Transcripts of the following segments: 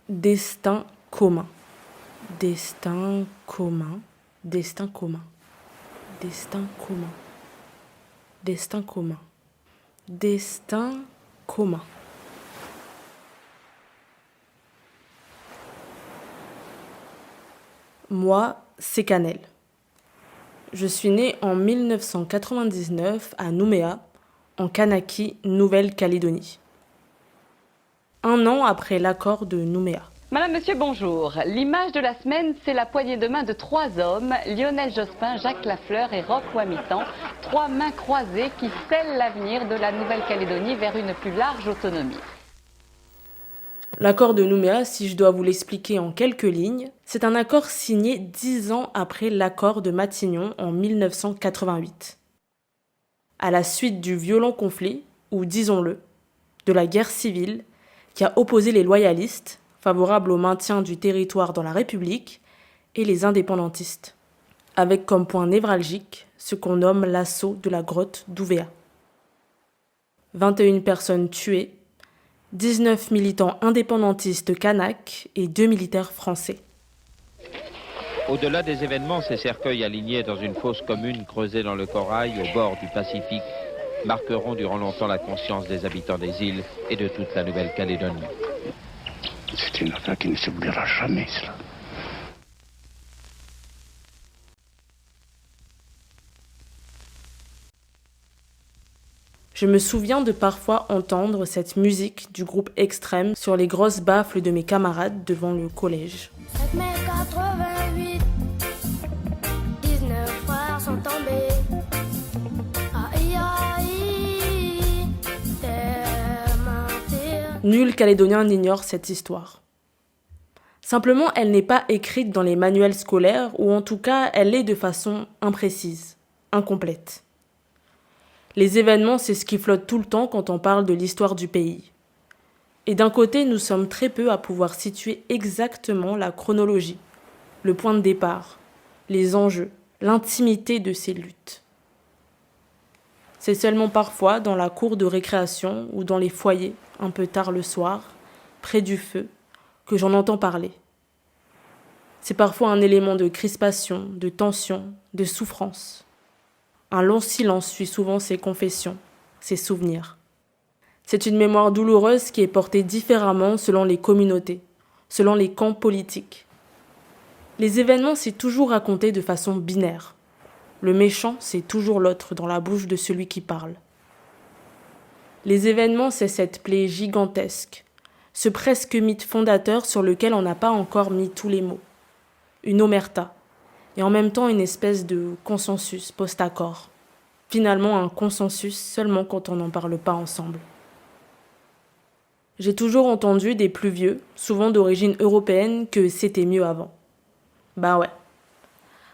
Destin commun. Destin commun. Destin commun. Destin commun. Destin commun. Destin commun. Moi, c'est Canel. Je suis née en 1999 à Nouméa, en Kanaki, Nouvelle-Calédonie. Un an après l'accord de Nouméa. Madame, monsieur, bonjour. L'image de la semaine, c'est la poignée de main de trois hommes, Lionel Jospin, Jacques Lafleur et Roch Wamitan. Trois mains croisées qui scellent l'avenir de la Nouvelle-Calédonie vers une plus large autonomie. L'accord de Nouméa, si je dois vous l'expliquer en quelques lignes, c'est un accord signé 10 ans après l'accord de Matignon en 1988. À la suite du violent conflit, ou disons-le, de la guerre civile, qui a opposé les loyalistes, favorables au maintien du territoire dans la République, et les indépendantistes, avec comme point névralgique ce qu'on nomme l'assaut de la grotte d'Ouvéa. 21 personnes tuées, 19 militants indépendantistes kanaks et 2 militaires français. Au-delà des événements, ces cercueils alignés dans une fosse commune creusée dans le corail au bord du Pacifique marqueront durant longtemps la conscience des habitants des îles et de toute la Nouvelle-Calédonie. C'est une affaire qui ne s'oubliera jamais, cela. Je me souviens de parfois entendre cette musique du groupe Extrême sur les grosses baffles de mes camarades devant le collège. 7 mai 88, 19 frères sont tombés. Aïe aïe, t'es mentir. Nul Calédonien n'ignore cette histoire. Simplement, elle n'est pas écrite dans les manuels scolaires, ou en tout cas, elle l'est de façon imprécise, incomplète. Les événements, c'est ce qui flotte tout le temps quand on parle de l'histoire du pays. Et d'un côté, nous sommes très peu à pouvoir situer exactement la chronologie, le point de départ, les enjeux, l'intimité de ces luttes. C'est seulement parfois dans la cour de récréation ou dans les foyers, un peu tard le soir, près du feu, que j'en entends parler. C'est parfois un élément de crispation, de tension, de souffrance. Un long silence suit souvent ces confessions, ces souvenirs. C'est une mémoire douloureuse qui est portée différemment selon les communautés, selon les camps politiques. Les événements, c'est toujours raconté de façon binaire. Le méchant, c'est toujours l'autre dans la bouche de celui qui parle. Les événements, c'est cette plaie gigantesque, ce presque mythe fondateur sur lequel on n'a pas encore mis tous les mots. Une omerta. Et en même temps une espèce de consensus post-accord. Finalement un consensus seulement quand on n'en parle pas ensemble. J'ai toujours entendu des plus vieux, souvent d'origine européenne, que c'était mieux avant. Bah ouais.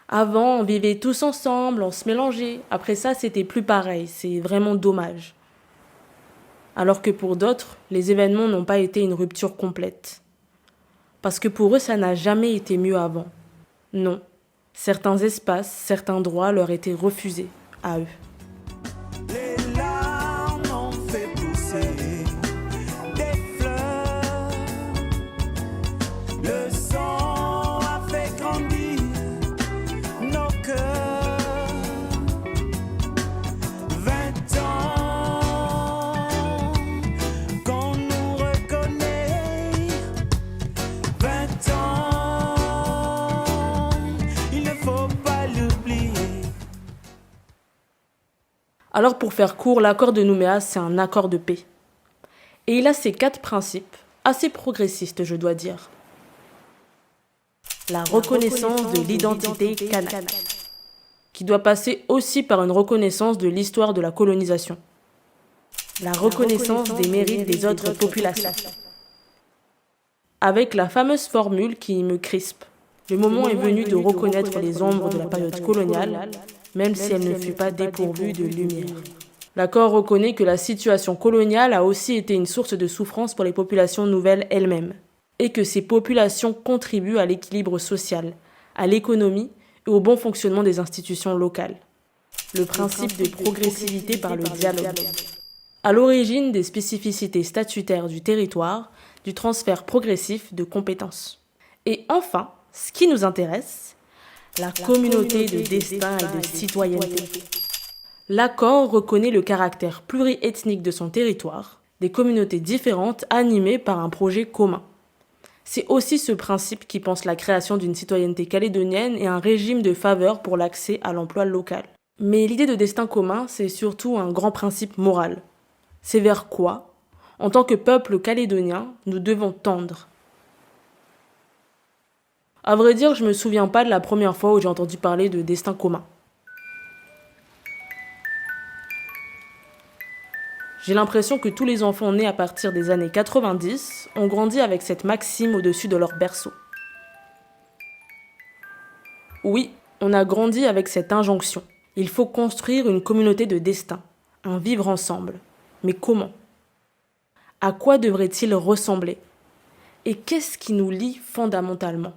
Avant, on vivait tous ensemble, on se mélangeait. Après ça, c'était plus pareil, c'est vraiment dommage. Alors que pour d'autres, les événements n'ont pas été une rupture complète. Parce que pour eux, ça n'a jamais été mieux avant. Non. Certains espaces, certains droits leur étaient refusés, à eux. Les larmes ont fait pousser des fleurs. Le sang a fait grandir nos cœurs. 20 ans qu'on nous reconnaît. 20 ans. Alors pour faire court, l'accord de Nouméa, c'est un accord de paix. Et il a ces 4 principes, assez progressistes je dois dire. La reconnaissance de l'identité kanak, qui doit passer aussi par une reconnaissance de l'histoire de la colonisation. La reconnaissance des mérites des autres populations. Avec la fameuse formule qui me crispe. Le moment est venu de reconnaître les ombres de la période coloniale, même si elle ne fut pas dépourvue de lumière. L'accord reconnaît que la situation coloniale a aussi été une source de souffrance pour les populations nouvelles elles-mêmes, et que ces populations contribuent à l'équilibre social, à l'économie et au bon fonctionnement des institutions locales. Le principe de progressivité par le dialogue. À l'origine des spécificités statutaires du territoire, du transfert progressif de compétences. Et enfin, ce qui nous intéresse, la communauté de destin et de citoyenneté. L'accord reconnaît le caractère pluriethnique de son territoire, des communautés différentes animées par un projet commun. C'est aussi ce principe qui pense la création d'une citoyenneté calédonienne et un régime de faveur pour l'accès à l'emploi local. Mais l'idée de destin commun, c'est surtout un grand principe moral. C'est vers quoi, en tant que peuple calédonien, nous devons tendre. À vrai dire, je me souviens pas de la première fois où j'ai entendu parler de destin commun. J'ai l'impression que tous les enfants nés à partir des années 90 ont grandi avec cette maxime au-dessus de leur berceau. Oui, on a grandi avec cette injonction. Il faut construire une communauté de destin, un vivre ensemble. Mais comment ? À quoi devrait-il ressembler ? Et qu'est-ce qui nous lie fondamentalement ?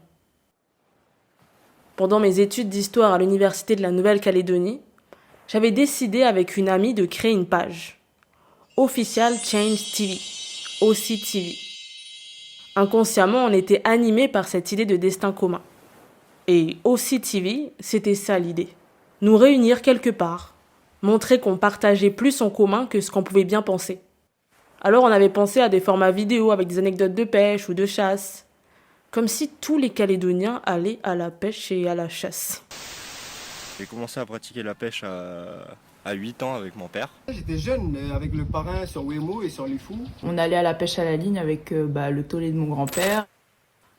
Pendant mes études d'histoire à l'Université de la Nouvelle-Calédonie, j'avais décidé avec une amie de créer une page. Official Change TV, OCTV. Inconsciemment, on était animé par cette idée de destin commun. Et OCTV, c'était ça l'idée. Nous réunir quelque part, montrer qu'on partageait plus en commun que ce qu'on pouvait bien penser. Alors on avait pensé à des formats vidéo avec des anecdotes de pêche ou de chasse, comme si tous les Calédoniens allaient à la pêche et à la chasse. J'ai commencé à pratiquer la pêche à 8 ans avec mon père. J'étais jeune avec le parrain sur Wemo et sur les fous. On allait à la pêche à la ligne avec le taulier de mon grand-père.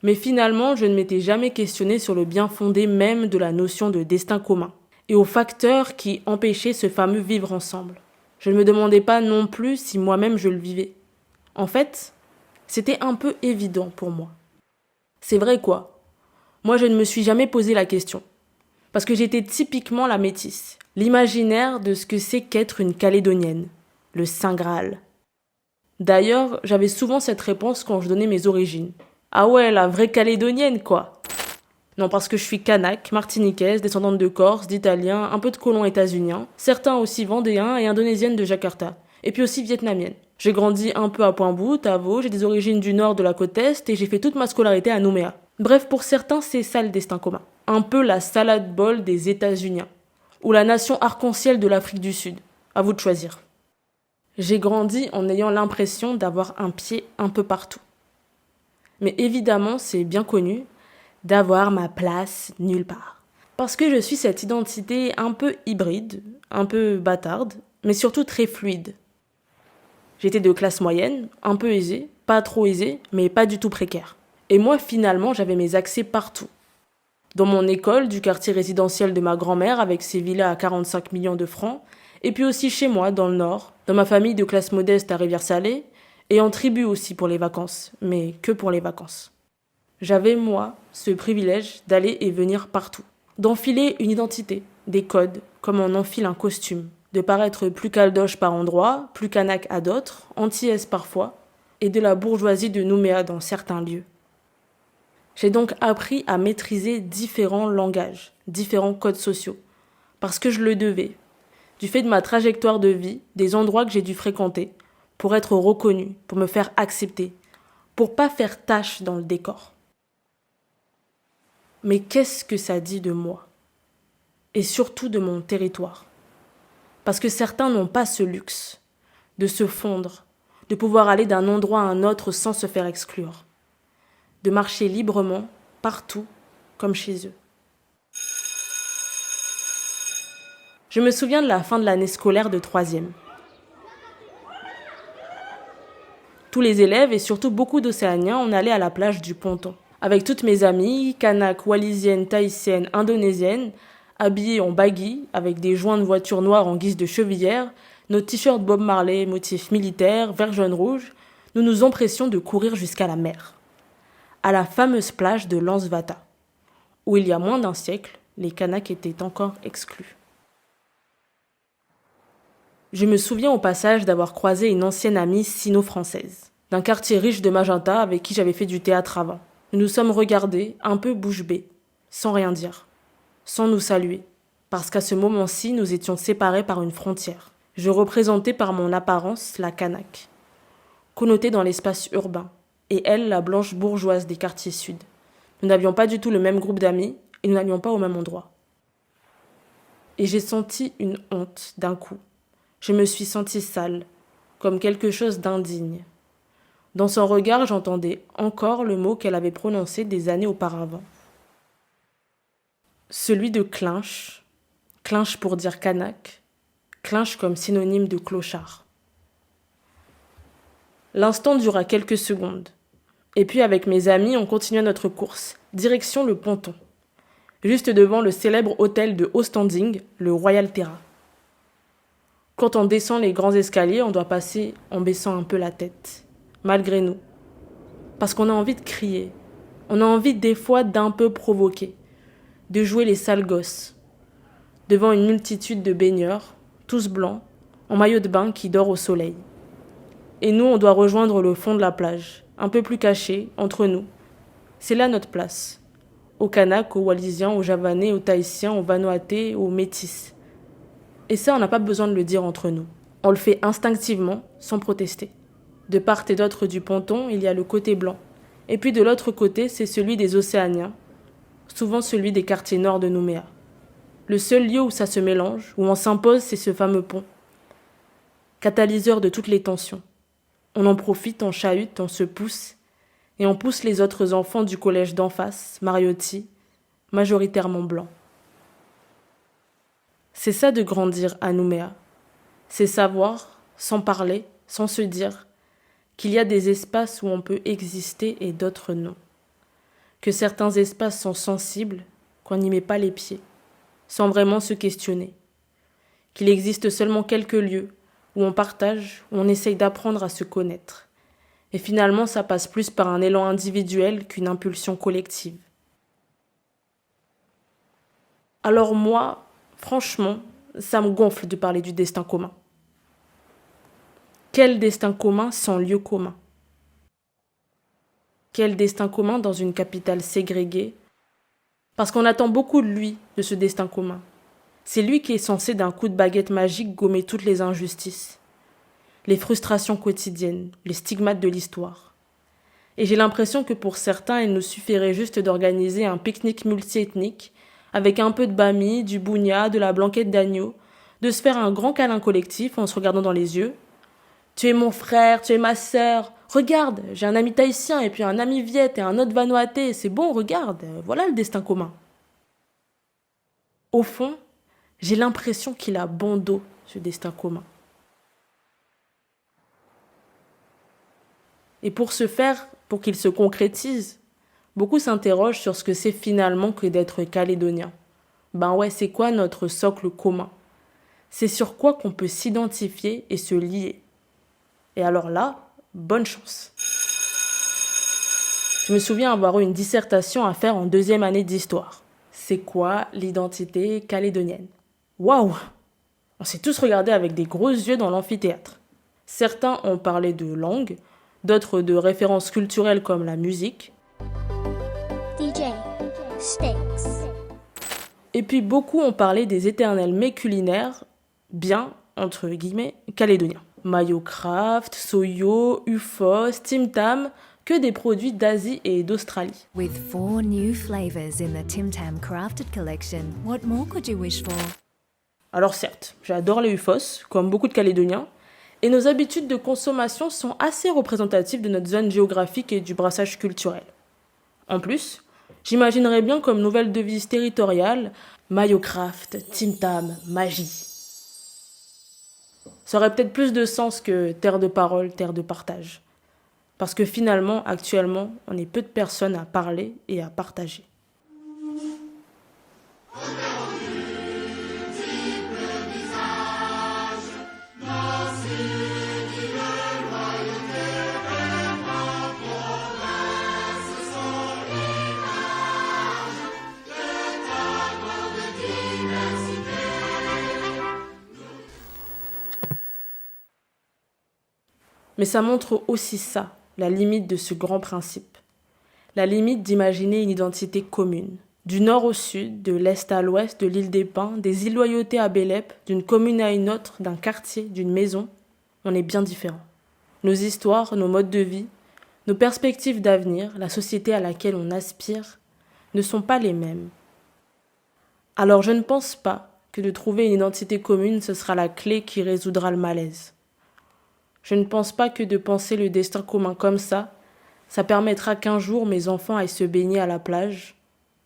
Mais finalement, je ne m'étais jamais questionné sur le bien fondé même de la notion de destin commun et aux facteurs qui empêchaient ce fameux vivre ensemble. Je ne me demandais pas non plus si moi-même je le vivais. En fait, c'était un peu évident pour moi. C'est vrai quoi. Moi, je ne me suis jamais posé la question. Parce que j'étais typiquement la métisse, l'imaginaire de ce que c'est qu'être une Calédonienne, le Saint Graal. D'ailleurs, j'avais souvent cette réponse quand je donnais mes origines. Ah ouais, la vraie Calédonienne, quoi. Non, parce que je suis kanak, martiniquaise, descendante de Corse, d'Italiens, un peu de colons états-uniens, certains aussi vendéens et indonésiennes de Jakarta, et puis aussi vietnamiennes. J'ai grandi un peu à Pointe-Bout, Tavo, j'ai des origines du nord de la côte est et j'ai fait toute ma scolarité à Nouméa. Bref, pour certains, c'est ça le destin commun. Un peu la salade bol des États-Unis, ou la nation arc-en-ciel de l'Afrique du Sud. À vous de choisir. J'ai grandi en ayant l'impression d'avoir un pied un peu partout. Mais évidemment, c'est bien connu, d'avoir ma place nulle part. Parce que je suis cette identité un peu hybride, un peu bâtarde, mais surtout très fluide. J'étais de classe moyenne, un peu aisée, pas trop aisée, mais pas du tout précaire. Et moi, finalement, j'avais mes accès partout. Dans mon école, du quartier résidentiel de ma grand-mère avec ses villas à 45 millions de francs, et puis aussi chez moi, dans le Nord, dans ma famille de classe modeste à Rivière-Salée, et en tribu aussi pour les vacances, mais que pour les vacances. J'avais, moi, ce privilège d'aller et venir partout, d'enfiler une identité, des codes, comme on enfile un costume, de paraître plus caldoche par endroits, plus kanak à d'autres, antillaise parfois, et de la bourgeoisie de Nouméa dans certains lieux. J'ai donc appris à maîtriser différents langages, différents codes sociaux, parce que je le devais, du fait de ma trajectoire de vie, des endroits que j'ai dû fréquenter, pour être reconnue, pour me faire accepter, pour pas faire tache dans le décor. Mais qu'est-ce que ça dit de moi ? Et surtout de mon territoire. Parce que certains n'ont pas ce luxe, de se fondre, de pouvoir aller d'un endroit à un autre sans se faire exclure. De marcher librement, partout, comme chez eux. Je me souviens de la fin de l'année scolaire de 3e. Tous les élèves et surtout beaucoup d'Océaniens, on allait à la plage du Ponton. Avec toutes mes amies, kanak, wallisiennes, tahitiennes, indonésiennes, habillées en baggy, avec des joints de voiture noires en guise de chevillère, nos t-shirts Bob Marley, motifs militaires, vert, jaune, rouge, nous nous empressions de courir jusqu'à la mer. À la fameuse plage de Lansvata, où il y a moins d'un siècle, les Kanaks étaient encore exclus. Je me souviens au passage d'avoir croisé une ancienne amie sino-française, d'un quartier riche de Magenta avec qui j'avais fait du théâtre avant. Nous nous sommes regardés, un peu bouche bée, sans rien dire, sans nous saluer, parce qu'à ce moment-ci, nous étions séparés par une frontière. Je représentais par mon apparence la Kanak, connotée dans l'espace urbain, et elle, la blanche bourgeoise des quartiers sud. Nous n'avions pas du tout le même groupe d'amis et nous n'allions pas au même endroit. Et j'ai senti une honte d'un coup. Je me suis sentie sale, comme quelque chose d'indigne. Dans son regard, j'entendais encore le mot qu'elle avait prononcé des années auparavant. Celui de clinche, clinche pour dire kanak, clinche comme synonyme de clochard. L'instant dura quelques secondes. Et puis avec mes amis, on continua notre course, direction le ponton, juste devant le célèbre hôtel de haut standing, le Royal Terra. Quand on descend les grands escaliers, on doit passer en baissant un peu la tête, malgré nous. Parce qu'on a envie de crier, on a envie des fois d'un peu provoquer, de jouer les sales gosses, devant une multitude de baigneurs, tous blancs, en maillot de bain qui dort au soleil. Et nous, on doit rejoindre le fond de la plage, un peu plus caché, entre nous. C'est là notre place. Aux Kanaks, aux Wallisiens, aux Javanais, aux Tahitiens, aux Vanuatais, aux Métis. Et ça, on n'a pas besoin de le dire entre nous. On le fait instinctivement, sans protester. De part et d'autre du ponton, il y a le côté blanc. Et puis de l'autre côté, c'est celui des Océaniens, souvent celui des quartiers nord de Nouméa. Le seul lieu où ça se mélange, où on s'impose, c'est ce fameux pont. Catalyseur de toutes les tensions. On en profite, on chahute, on se pousse, et on pousse les autres enfants du collège d'en face, Mariotti, majoritairement blancs. C'est ça de grandir à Nouméa. C'est savoir, sans parler, sans se dire, qu'il y a des espaces où on peut exister et d'autres non. Que certains espaces sont sensibles, qu'on n'y met pas les pieds, sans vraiment se questionner. Qu'il existe seulement quelques lieux où on partage, où on essaye d'apprendre à se connaître. Et finalement, ça passe plus par un élan individuel qu'une impulsion collective. Alors moi, franchement, ça me gonfle de parler du destin commun. Quel destin commun sans lieu commun? Quel destin commun dans une capitale ségrégée? Parce qu'on attend beaucoup de lui, de ce destin commun. C'est lui qui est censé d'un coup de baguette magique gommer toutes les injustices, les frustrations quotidiennes, les stigmates de l'histoire. Et j'ai l'impression que pour certains, il nous suffirait juste d'organiser un pique-nique multiethnique avec un peu de bami, du bougna, de la blanquette d'agneau, de se faire un grand câlin collectif en se regardant dans les yeux. Tu es mon frère, tu es ma sœur. Regarde, j'ai un ami tahitien et puis un ami viet et un autre vanuatais. C'est bon, regarde, voilà le destin commun. Au fond, j'ai l'impression qu'il a bon dos, ce destin commun. Et pour ce faire, pour qu'il se concrétise, beaucoup s'interrogent sur ce que c'est finalement que d'être calédonien. Ben ouais, c'est quoi notre socle commun? C'est sur quoi qu'on peut s'identifier et se lier. Et alors là, bonne chance. Je me souviens avoir eu une dissertation à faire en 2e année d'histoire. C'est quoi l'identité calédonienne? Waouh! On s'est tous regardés avec des gros yeux dans l'amphithéâtre. Certains ont parlé de langue, d'autres de références culturelles comme la musique. DJ Sticks. Et puis beaucoup ont parlé des éternels mets culinaires, bien, entre guillemets, calédoniens. Mayo Craft, Soyo, Ufos, Tim Tam, que des produits d'Asie et d'Australie. With 4 new flavors in the Tim Tam Crafted collection, what more could you wish for? Alors certes, j'adore les Ufos, comme beaucoup de Calédoniens, et nos habitudes de consommation sont assez représentatives de notre zone géographique et du brassage culturel. En plus, j'imaginerais bien comme nouvelle devise territoriale Mayo Craft, Tim Tam, magie. Ça aurait peut-être plus de sens que terre de parole, terre de partage. Parce que finalement, actuellement, on est peu de personnes à parler et à partager. Mais ça montre aussi ça, la limite de ce grand principe. La limite d'imaginer une identité commune. Du nord au sud, de l'est à l'ouest, de l'île des Pins, des îles Loyauté à Bélep, d'une commune à une autre, d'un quartier, d'une maison, on est bien différents. Nos histoires, nos modes de vie, nos perspectives d'avenir, la société à laquelle on aspire, ne sont pas les mêmes. Alors je ne pense pas que de trouver une identité commune, ce sera la clé qui résoudra le malaise. Je ne pense pas que de penser le destin commun comme ça permettra qu'un jour mes enfants aillent se baigner à la plage,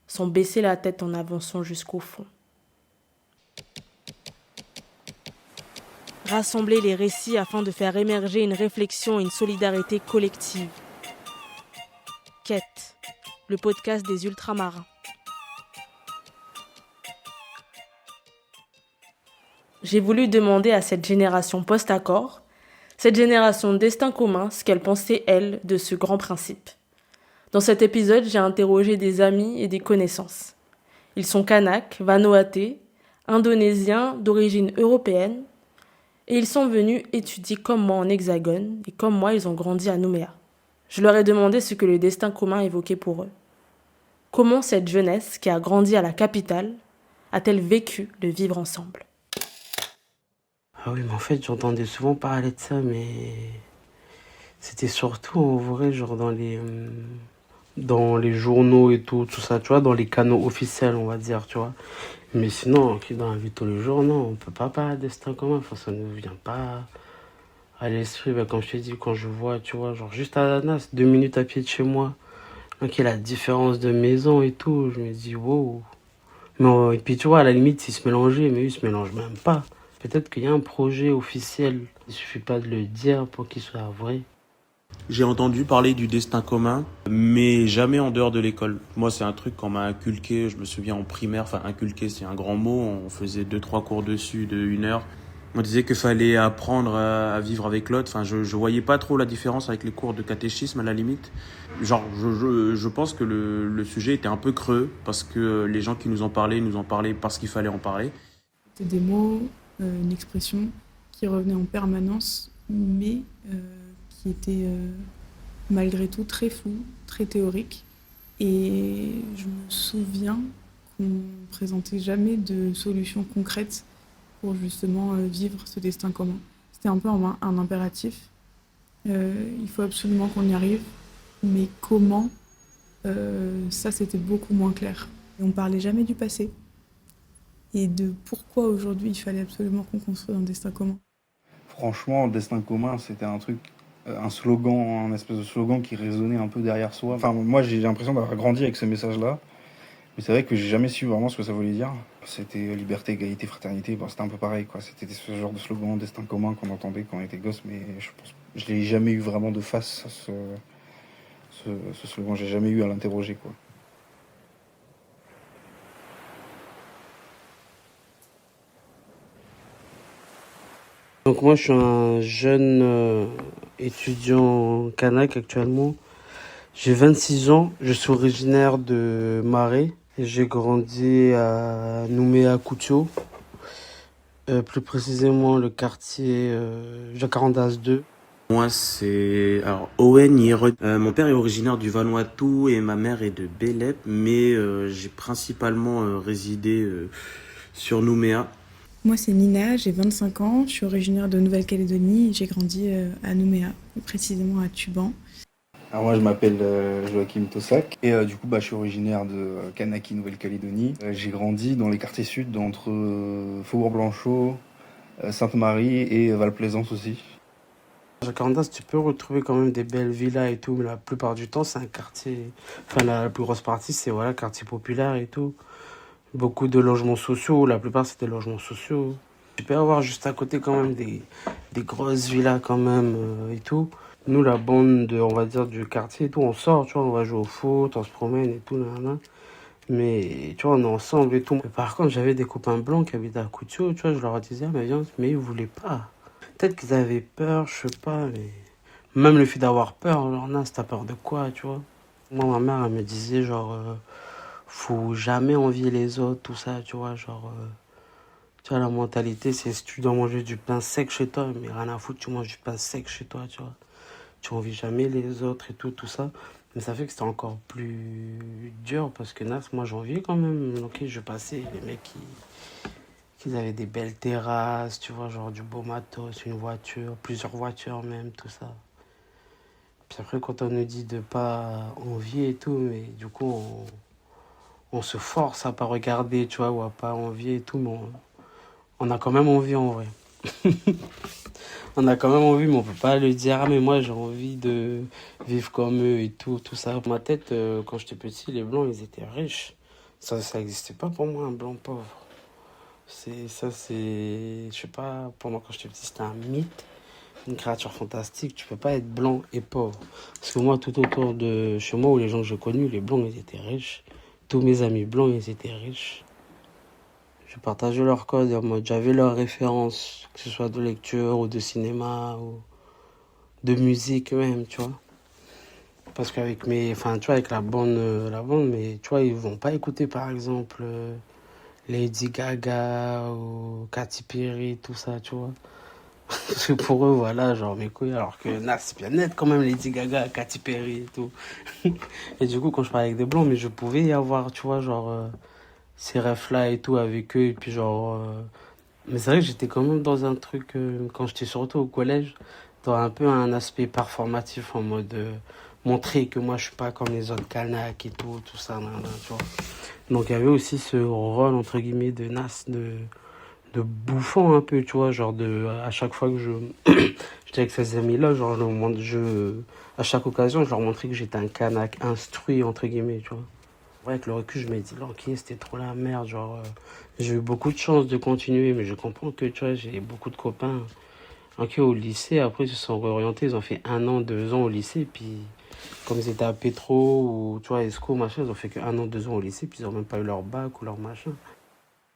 sans baisser la tête en avançant jusqu'au fond. Rassembler les récits afin de faire émerger une réflexion et une solidarité collective. Quête, le podcast des ultramarins. J'ai voulu demander à cette génération post-accord, cette génération destin commun, ce qu'elle pensait, elle, de ce grand principe. Dans cet épisode, j'ai interrogé des amis et des connaissances. Ils sont Kanaks, Vanuatais, Indonésiens d'origine européenne, et ils sont venus étudier comme moi en Hexagone, et comme moi, ils ont grandi à Nouméa. Je leur ai demandé ce que le destin commun évoquait pour eux. Comment cette jeunesse, qui a grandi à la capitale, a-t-elle vécu le vivre ensemble ? Ah oui, mais en fait, j'entendais souvent parler de ça, mais c'était surtout en vrai, genre dans les journaux et tout ça, tu vois, dans les canaux officiels, on va dire, tu vois. Mais sinon, dans la vie de tous les jours, non, on peut pas parler de destin commun, enfin, ça ne vient pas à l'esprit. Comme je t'ai dit, quand je vois, tu vois, genre juste à la NAS, 2 minutes à pied de chez moi, donc il y a la différence de maison et tout, je me dis, wow. Mais, et puis tu vois, à la limite, ils se mélangeaient, mais eux, ils se mélangent même pas. Peut-être qu'il y a un projet officiel, il suffit pas de le dire pour qu'il soit vrai. J'ai entendu parler du destin commun, mais jamais en dehors de l'école. Moi, c'est un truc qu'on m'a inculqué, je me souviens en primaire, enfin inculqué c'est un grand mot, on faisait 2-3 cours dessus de 1 heure. On disait qu'il fallait apprendre à vivre avec l'autre, enfin je voyais pas trop la différence avec les cours de catéchisme à la limite. Genre je pense que le sujet était un peu creux, parce que les gens qui nous en parlaient parce qu'il fallait en parler. C'était des mots, une expression qui revenait en permanence, mais qui était malgré tout très flou, très théorique. Et je me souviens qu'on ne présentait jamais de solutions concrètes pour justement vivre ce destin commun. C'était un peu un impératif. Il faut absolument qu'on y arrive, mais comment, ça c'était beaucoup moins clair. Et on ne parlait jamais du passé et de pourquoi aujourd'hui il fallait absolument qu'on construise un destin commun. Franchement, le destin commun, c'était un truc, un slogan, un espèce de slogan qui résonnait un peu derrière soi. Enfin, moi, j'ai l'impression d'avoir grandi avec ce message-là, mais c'est vrai que j'ai jamais su vraiment ce que ça voulait dire. C'était liberté, égalité, fraternité, c'était un peu pareil, quoi. C'était ce genre de slogan, destin commun qu'on entendait quand on était gosse, mais je l'ai jamais eu vraiment de face, ce slogan. J'ai jamais eu à l'interroger, quoi. Donc moi, je suis un jeune étudiant kanak actuellement. J'ai 26 ans, je suis originaire de Marais. Et j'ai grandi à Nouméa Koutio, plus précisément le quartier Jacarandas 2. Moi, c'est Owen Yero. Mon père est originaire du Vanuatu et ma mère est de Belep, mais j'ai principalement résidé sur Nouméa. Moi, c'est Nina, j'ai 25 ans, je suis originaire de Nouvelle-Calédonie et j'ai grandi à Nouméa, précisément à Tuban. Alors moi, je m'appelle Joachim Tossac et du coup, je suis originaire de Kanaki, Nouvelle-Calédonie. J'ai grandi dans les quartiers sud, entre Faubourg-Blanchot, Sainte-Marie et Val-Plaisance aussi. À Jacarandas, tu peux retrouver quand même des belles villas et tout, mais la plupart du temps, c'est un quartier... Enfin, la plus grosse partie, c'est voilà, quartier populaire et tout. Beaucoup de logements sociaux, la plupart c'est des logements sociaux. Tu peux avoir juste à côté quand même des grosses villas quand même et tout. Nous, la bande, on va dire, du quartier et tout, on sort, tu vois, on va jouer au foot, on se promène et tout, là. Mais, tu vois, on est ensemble et tout. Mais par contre, j'avais des copains blancs qui habitaient à Koutio, tu vois, je leur disais, mais viens, mais ils voulaient pas. Peut-être qu'ils avaient peur, je sais pas, mais... Même le fait d'avoir peur, alors là, t'as peur de quoi, tu vois? Moi, ma mère, elle me disait, genre... faut jamais envier les autres, tout ça, tu vois, genre... tu vois, la mentalité, c'est si tu dois manger du pain sec chez toi, mais rien à foutre, tu manges du pain sec chez toi, tu vois. Tu envies jamais les autres et tout ça. Mais ça fait que c'était encore plus dur, parce que Nas, moi, j'enviais quand même. Ok, je passais, les mecs qui avaient des belles terrasses, tu vois, genre du beau matos, une voiture, plusieurs voitures même, tout ça. Puis après, quand on nous dit de pas envier et tout, mais du coup, on se force à pas regarder, tu vois, ou à pas envier et tout, mais on a quand même envie en vrai. On a quand même envie, mais on peut pas le dire. Ah, mais moi, j'ai envie de vivre comme eux et tout, tout ça. Dans ma tête, quand j'étais petit, les blancs, ils étaient riches. Ça existait pas pour moi, un blanc pauvre. Je sais pas, pour moi, quand j'étais petit, c'était un mythe, une créature fantastique. Tu peux pas être blanc et pauvre. Parce que moi, tout autour de chez moi, où les gens que j'ai connus, les blancs, ils étaient riches. Tous mes amis blancs, ils étaient riches. Je partageais leur code en mode, j'avais leurs références, que ce soit de lecture ou de cinéma ou de musique même, tu vois. Parce qu'avec tu vois, avec la bande, mais tu vois, ils vont pas écouter par exemple Lady Gaga ou Katy Perry, tout ça, tu vois. Parce que pour eux, voilà, genre mes couilles, alors que Nas, c'est bien net quand même, Lady Gaga, Katy Perry et tout. Et du coup, quand je parlais avec des blancs, mais je pouvais y avoir, tu vois, genre, ces refs-là et tout avec eux, et puis genre... Mais c'est vrai que j'étais quand même dans un truc, quand j'étais surtout au collège, dans un peu un aspect performatif, en mode montrer que moi, je suis pas comme les autres canaques et tout ça, tu vois. Donc il y avait aussi ce rôle, entre guillemets, de Nas, de bouffon un peu, tu vois, genre à chaque fois que j'étais avec ces amis-là, genre, à chaque occasion, je leur montrais que j'étais un canaque instruit, entre guillemets, tu vois. Ouais, avec le recul, je me dis, là, ok, c'était trop la merde, genre, j'ai eu beaucoup de chance de continuer, mais je comprends que, tu vois, j'ai beaucoup de copains, ok, au lycée, après, ils se sont réorientés, ils ont fait 1 an, 2 ans au lycée, puis, comme ils étaient à Pétro, ou, tu vois, ESCO, machin, ils ont fait que 1 an, 2 ans au lycée, puis ils ont même pas eu leur bac ou leur machin.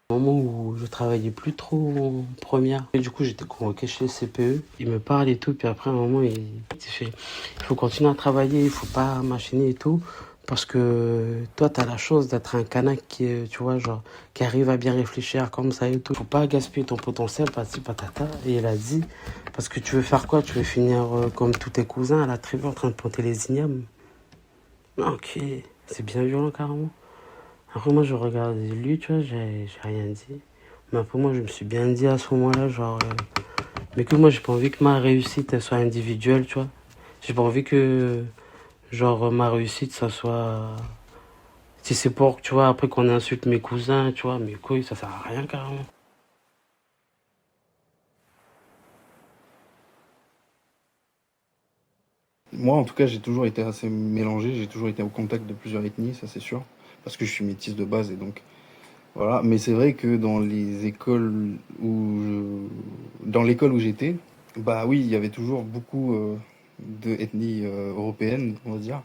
Au moment où je travaillais plus trop en première, et du coup, j'étais convoqué chez le CPE, ils me parlent et tout, puis après, à un moment, il fait, il faut continuer à travailler, il faut pas machiner et tout, parce que toi, t'as la chance d'être un canaque qui, tu vois, genre, qui arrive à bien réfléchir comme ça et tout. Faut pas gaspiller ton potentiel, patati patata. Et il a dit, parce que tu veux faire quoi? Tu veux finir comme tous tes cousins à la tribu en train de planter les ignames? Ok, c'est bien violent carrément. Après, moi, je regardais lui, tu vois, j'ai rien dit. Mais après, moi, je me suis bien dit à ce moment-là, genre, mais que moi, j'ai pas envie que ma réussite, elle soit individuelle, tu vois. J'ai pas envie que, genre, ma réussite, ça soit... Si c'est pour, tu vois, après qu'on insulte mes cousins, tu vois, mes couilles, ça sert à rien, carrément. Moi, en tout cas, j'ai toujours été assez mélangé, j'ai toujours été au contact de plusieurs ethnies, ça c'est sûr, parce que je suis métisse de base et donc voilà. Mais c'est vrai que dans les écoles dans l'école où j'étais, bah oui, il y avait toujours beaucoup de ethnies européennes, on va dire.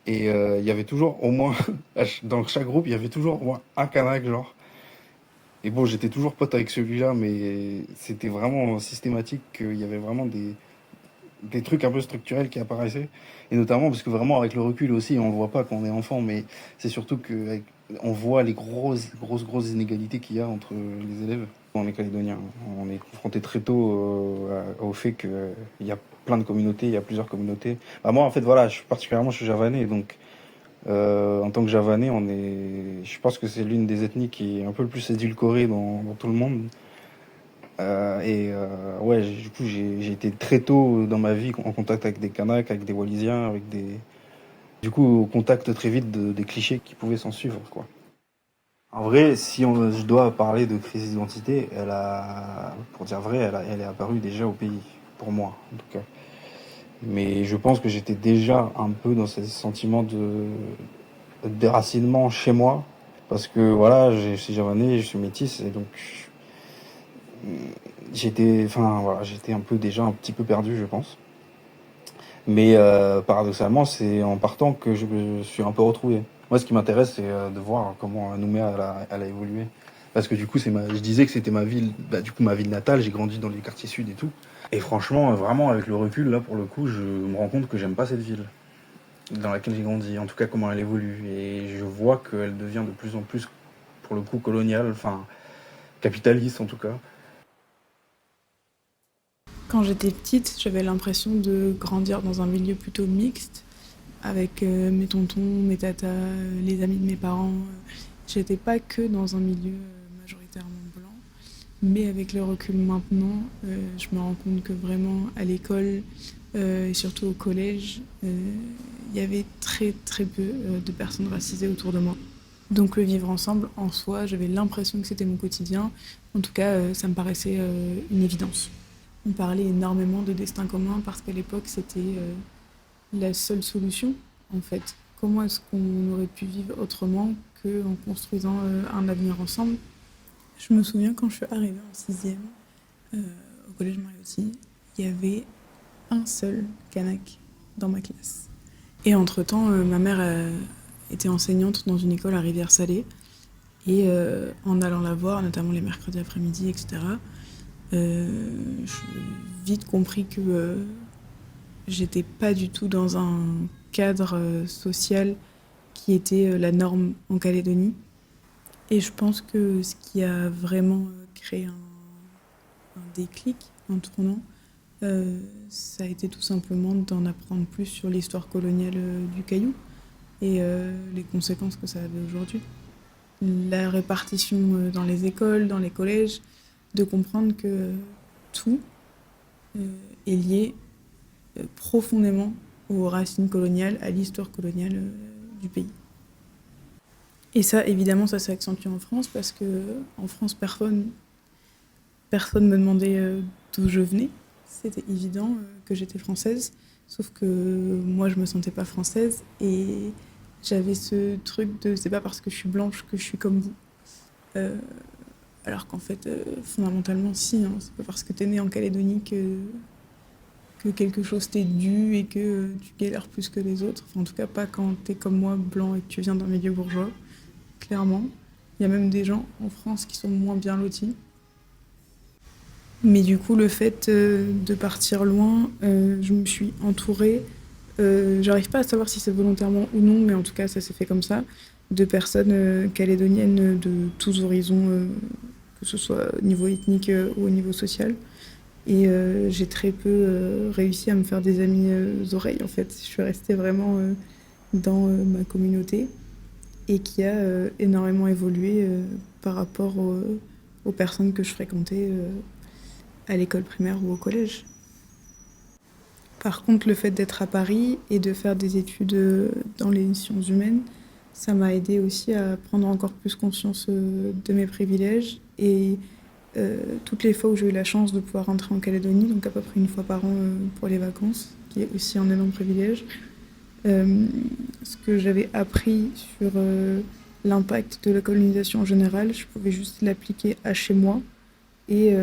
Et il y avait toujours au moins, dans chaque groupe, il y avait toujours au moins un Kanak, genre. Et bon, j'étais toujours pote avec celui-là, mais c'était vraiment systématique qu'il y avait vraiment des trucs un peu structurels qui apparaissaient. Et notamment parce que vraiment, avec le recul aussi, on le voit pas quand on est enfant, mais c'est surtout que on voit les grosses inégalités qu'il y a entre les élèves. On est calédonien, on est confronté très tôt au fait qu'il y a plein de communautés, il y a plusieurs communautés. Bah moi, en fait, voilà, je suis javanais, donc en tant que javanais, je pense que c'est l'une des ethnies qui est un peu le plus édulcorée dans tout le monde. Ouais, du coup, j'ai été très tôt dans ma vie en contact avec des Kanaks, avec des Wallisiens, du coup, au contact très vite des clichés qui pouvaient s'en suivre, quoi. En vrai, si je dois parler de crise d'identité, pour dire vrai, elle est apparue déjà au pays, pour moi, en tout cas. Mais je pense que j'étais déjà un peu dans ce sentiment de déracinement chez moi, parce que voilà, je suis javanais, je suis métisse, et donc j'étais un peu déjà un petit peu perdu, je pense. Mais paradoxalement, c'est en partant que je me suis un peu retrouvé. Moi, ce qui m'intéresse, c'est de voir comment Nouméa elle a évolué. Parce que du coup, je disais que c'était ma ville, ma ville natale. J'ai grandi dans les quartiers sud et tout. Et franchement, vraiment, avec le recul, là, pour le coup, je me rends compte que j'aime pas cette ville dans laquelle j'ai grandi. En tout cas, comment elle évolue. Et je vois qu'elle devient de plus en plus, pour le coup, coloniale, enfin, capitaliste en tout cas. Quand j'étais petite, j'avais l'impression de grandir dans un milieu plutôt mixte, avec mes tontons, mes tatas, les amis de mes parents. J'étais pas que dans un milieu majoritairement blanc, mais avec le recul maintenant, je me rends compte que vraiment à l'école, et surtout au collège, il y avait très très peu de personnes racisées autour de moi. Donc le vivre ensemble, en soi, j'avais l'impression que c'était mon quotidien. En tout cas, ça me paraissait une évidence. On parlait énormément de destin commun parce qu'à l'époque, c'était la seule solution, en fait. Comment est-ce qu'on aurait pu vivre autrement qu'en construisant un avenir ensemble? Je me souviens quand je suis arrivée en 6e, au collège Mariotti, il y avait un seul Kanak dans ma classe. Et entre-temps, ma mère était enseignante dans une école à Rivière-Salée. Et en allant la voir, notamment les mercredis après-midi, etc., j'ai vite compris que j'étais pas du tout dans un cadre social qui était la norme en Calédonie. Et je pense que ce qui a vraiment créé un déclic, un tournant, ça a été tout simplement d'en apprendre plus sur l'histoire coloniale du Caillou et les conséquences que ça avait aujourd'hui. La répartition dans les écoles, dans les collèges, de comprendre que tout est lié profondément aux racines coloniales, à l'histoire coloniale du pays. Et ça, évidemment, ça s'est accentué en France parce que en France, personne me demandait d'où je venais. C'était évident que j'étais française, sauf que moi, je me sentais pas française et j'avais ce truc de c'est pas parce que je suis blanche que je suis comme vous. Alors qu'en fait, fondamentalement, si, hein, c'est pas parce que t'es né en Calédonie que quelque chose t'est dû et que tu galères plus que les autres. Enfin, en tout cas, pas quand t'es comme moi, blanc, et que tu viens d'un milieu bourgeois. Clairement. Il y a même des gens en France qui sont moins bien lotis. Mais du coup, le fait de partir loin, je me suis entourée, j'arrive pas à savoir si c'est volontairement ou non, mais en tout cas, ça s'est fait comme ça, de personnes calédoniennes de tous horizons, que ce soit au niveau ethnique ou au niveau social. Et j'ai très peu réussi à me faire des amis aux oreilles, en fait. Je suis restée vraiment dans ma communauté et qui a énormément évolué par rapport aux personnes que je fréquentais à l'école primaire ou au collège. Par contre, le fait d'être à Paris et de faire des études dans les sciences humaines, ça m'a aidé aussi à prendre encore plus conscience de mes privilèges. Et toutes les fois où j'ai eu la chance de pouvoir rentrer en Calédonie, donc à peu près une fois par an pour les vacances, qui est aussi un énorme privilège, ce que j'avais appris sur l'impact de la colonisation en général, je pouvais juste l'appliquer à chez moi et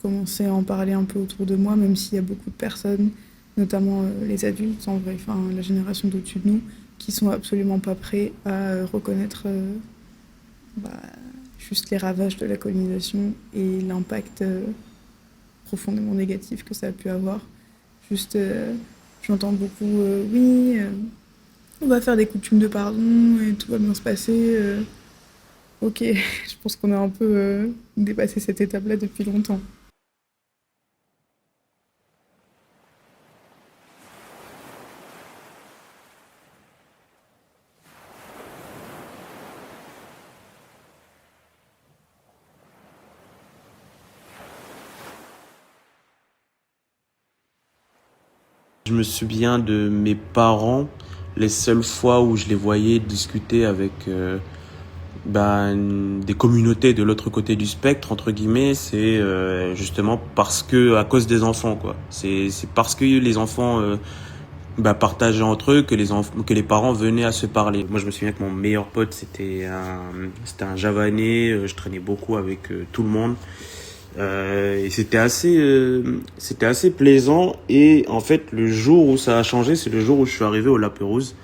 commencer à en parler un peu autour de moi, même s'il y a beaucoup de personnes, notamment les adultes, en vrai, enfin la génération d'au-dessus de nous, qui sont absolument pas prêts à reconnaître juste les ravages de la colonisation et l'impact profondément négatif que ça a pu avoir. Juste, j'entends beaucoup oui, on va faire des coutumes de pardon et tout va bien se passer. Ok, je pense qu'on a un peu dépassé cette étape-là depuis longtemps. Je me souviens de mes parents, les seules fois où je les voyais discuter avec des communautés de l'autre côté du spectre, entre guillemets, c'est justement à cause des enfants, quoi. C'est parce que les enfants partageaient entre eux que les parents venaient à se parler. Moi, je me souviens que mon meilleur pote, c'était un Javanais, je traînais beaucoup avec tout le monde. Et c'était assez plaisant. Et en fait, le jour où ça a changé, c'est le jour où je suis arrivé au La Pérouse.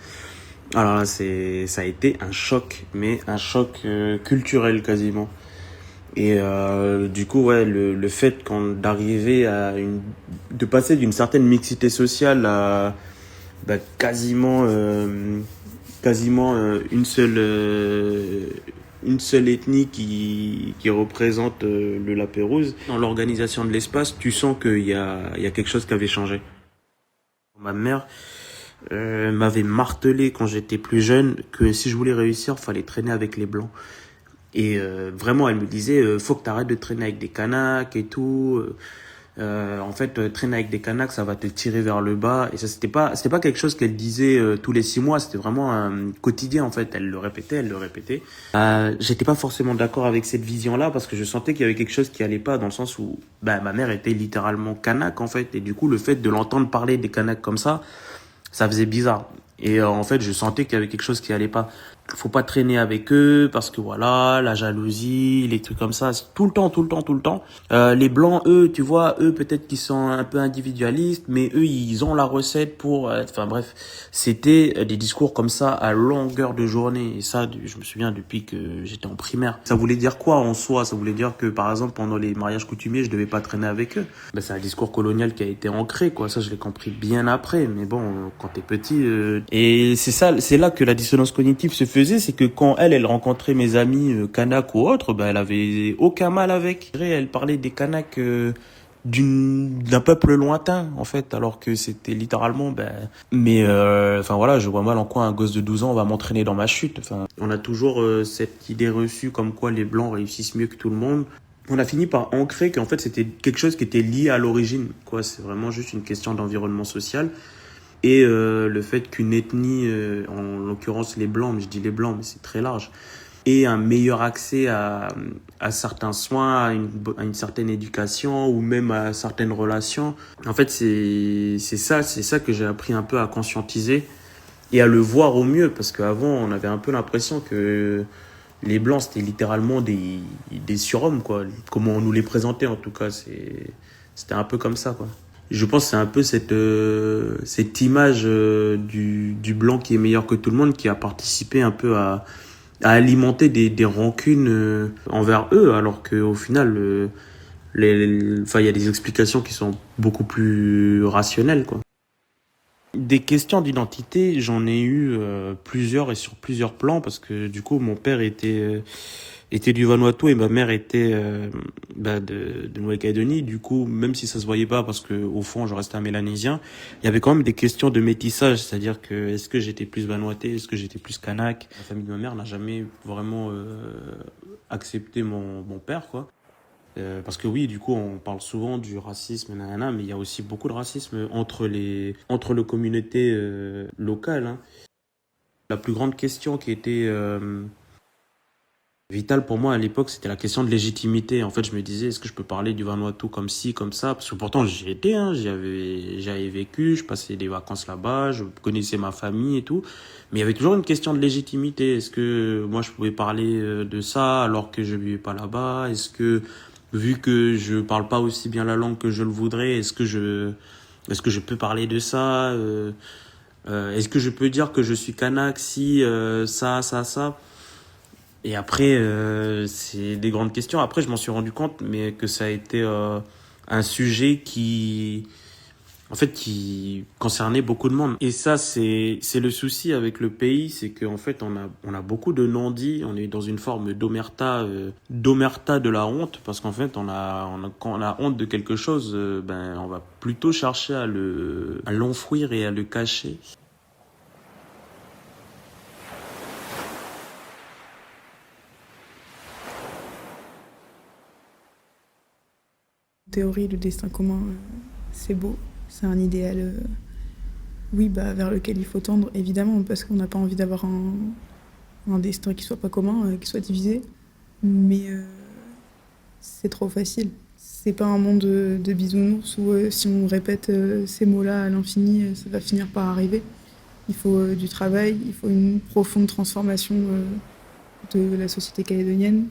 Alors là, ça a été un choc, mais un choc culturel quasiment. Et du coup, ouais, le fait d'arriver de passer d'une certaine mixité sociale à quasiment une seule ethnie qui représente le La Pérouse. Dans l'organisation de l'espace, tu sens qu'il y a quelque chose qui avait changé. Ma mère m'avait martelé quand j'étais plus jeune que si je voulais réussir, il fallait traîner avec les blancs. Et vraiment, elle me disait faut que tu arrêtes de traîner avec des Kanaks et tout. En fait, traîner avec des Kanaks, ça va te tirer vers le bas. Et ça, c'était pas quelque chose qu'elle disait tous les 6 mois. C'était vraiment un quotidien, en fait. Elle le répétait. J'étais pas forcément d'accord avec cette vision-là parce que je sentais qu'il y avait quelque chose qui allait pas, dans le sens où, ma mère était littéralement Kanak, en fait. Et du coup, le fait de l'entendre parler des Kanaks comme ça faisait bizarre. Et en fait, je sentais qu'il y avait quelque chose qui allait pas. Faut pas traîner avec eux parce que voilà, la jalousie, les trucs comme ça, c'est tout le temps. Les blancs, eux, tu vois, eux peut-être qu'ils sont un peu individualistes, mais eux ils ont la recette pour. Enfin bref, c'était des discours comme ça à longueur de journée. Et ça, je me souviens depuis que j'étais en primaire. Ça voulait dire quoi en soi? Ça voulait dire que par exemple pendant les mariages coutumiers, je devais pas traîner avec eux. C'est un discours colonial qui a été ancré, quoi. Ça, je l'ai compris bien après. Mais bon, quand t'es petit, et c'est là que la dissonance cognitive se fait. C'est que quand elle rencontrait mes amis Kanak ou autres, elle avait aucun mal avec. Elle parlait des Kanaks d'un peuple lointain, en fait, alors que c'était littéralement, enfin voilà, je vois mal en quoi un gosse de 12 ans va m'entraîner dans ma chute. Enfin, on a toujours cette idée reçue comme quoi les blancs réussissent mieux que tout le monde. On a fini par ancrer qu'en fait c'était quelque chose qui était lié à l'origine, quoi. C'est vraiment juste une question d'environnement social. Et le fait qu'une ethnie, en l'occurrence les blancs, mais je dis les blancs, mais c'est très large, ait un meilleur accès à certains soins, à une certaine éducation ou même à certaines relations. En fait, c'est ça que j'ai appris un peu à conscientiser et à le voir au mieux, parce qu'avant, on avait un peu l'impression que les blancs, c'était littéralement des surhommes, quoi. Comment on nous les présentait, en tout cas, c'était un peu comme ça, quoi. Je pense que c'est un peu cette image du blanc qui est meilleur que tout le monde qui a participé un peu à alimenter des rancunes envers eux, alors qu'au final, il y a des explications qui sont beaucoup plus rationnelles, quoi. Des questions d'identité, j'en ai eu plusieurs et sur plusieurs plans, parce que du coup, mon père était du Vanuatu et ma mère était de Nouvelle-Calédonie. Du coup, même si ça se voyait pas parce que au fond je restais un Mélanésien, il y avait quand même des questions de métissage, c'est-à-dire que est-ce que j'étais plus Vanuatais, est-ce que j'étais plus Kanak. La famille de ma mère n'a jamais vraiment accepté mon père, quoi. Parce que oui, du coup, on parle souvent du racisme, mais il y a aussi beaucoup de racisme entre les communautés locales, hein. La plus grande question qui était vital pour moi à l'époque, c'était la question de légitimité. En fait, je me disais, est-ce que je peux parler du Vanuatu comme ci, comme ça? Parce que pourtant, j'y étais, hein, j'y avais vécu, je passais des vacances là-bas, je connaissais ma famille et tout. Mais il y avait toujours une question de légitimité. Est-ce que moi, je pouvais parler de ça alors que je vivais pas là-bas? Est-ce que, vu que je parle pas aussi bien la langue que je le voudrais, est-ce que je peux parler de ça? Est-ce que je peux dire que je suis Kanak si ça? Et après, c'est des grandes questions. Après, je m'en suis rendu compte, mais que ça a été un sujet qui concernait beaucoup de monde. Et ça, c'est le souci avec le pays, c'est qu'en fait, on a beaucoup de non-dits. On est dans une forme d'omerta de la honte, parce qu'en fait, quand on a honte de quelque chose, on va plutôt chercher à l'enfouir et à le cacher. Théorie, le destin commun, c'est beau, c'est un idéal, vers lequel il faut tendre, évidemment, parce qu'on n'a pas envie d'avoir un destin qui soit pas commun, qui soit divisé, mais c'est trop facile. C'est pas un monde de bisounours où si on répète ces mots-là à l'infini, ça va finir par arriver. Il faut du travail, il faut une profonde transformation de la société calédonienne.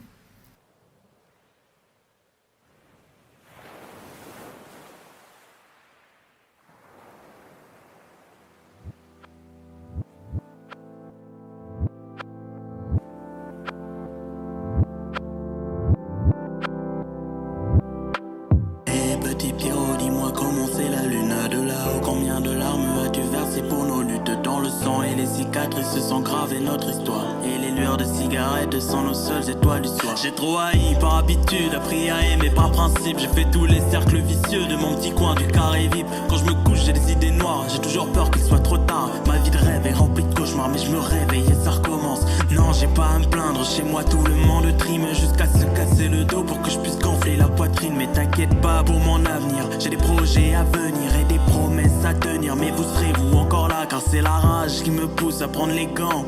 J'ai trop haï par habitude, appris à aimer par principe. J'ai fait tous les cercles vicieux de mon petit coin du carré VIP. Quand je me couche j'ai des idées noires, j'ai toujours peur qu'il soit trop tard. Ma vie de rêve est remplie de cauchemars, mais je me réveille et ça recommence. Non, j'ai pas à me plaindre, chez moi tout le monde trime jusqu'à se casser le dos pour que je puisse gonfler la poitrine. Mais t'inquiète pas pour mon avenir. J'ai des projets à venir et des promesses à tenir. Mais vous serez-vous encore là, car c'est la rage qui me pousse à prendre les gants.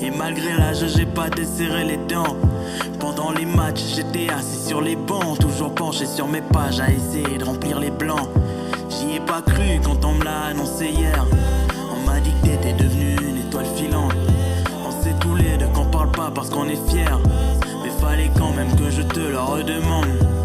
Et malgré l'âge, j'ai pas desserré les dents. Pendant les matchs, j'étais assis sur les bancs, toujours penché sur mes pages à essayer de remplir les blancs. J'y ai pas cru quand on me l'a annoncé hier. On m'a dit que t'étais devenu une étoile filante. On sait tous les deux qu'on parle pas parce qu'on est fiers. Mais fallait quand même que je te le redemande.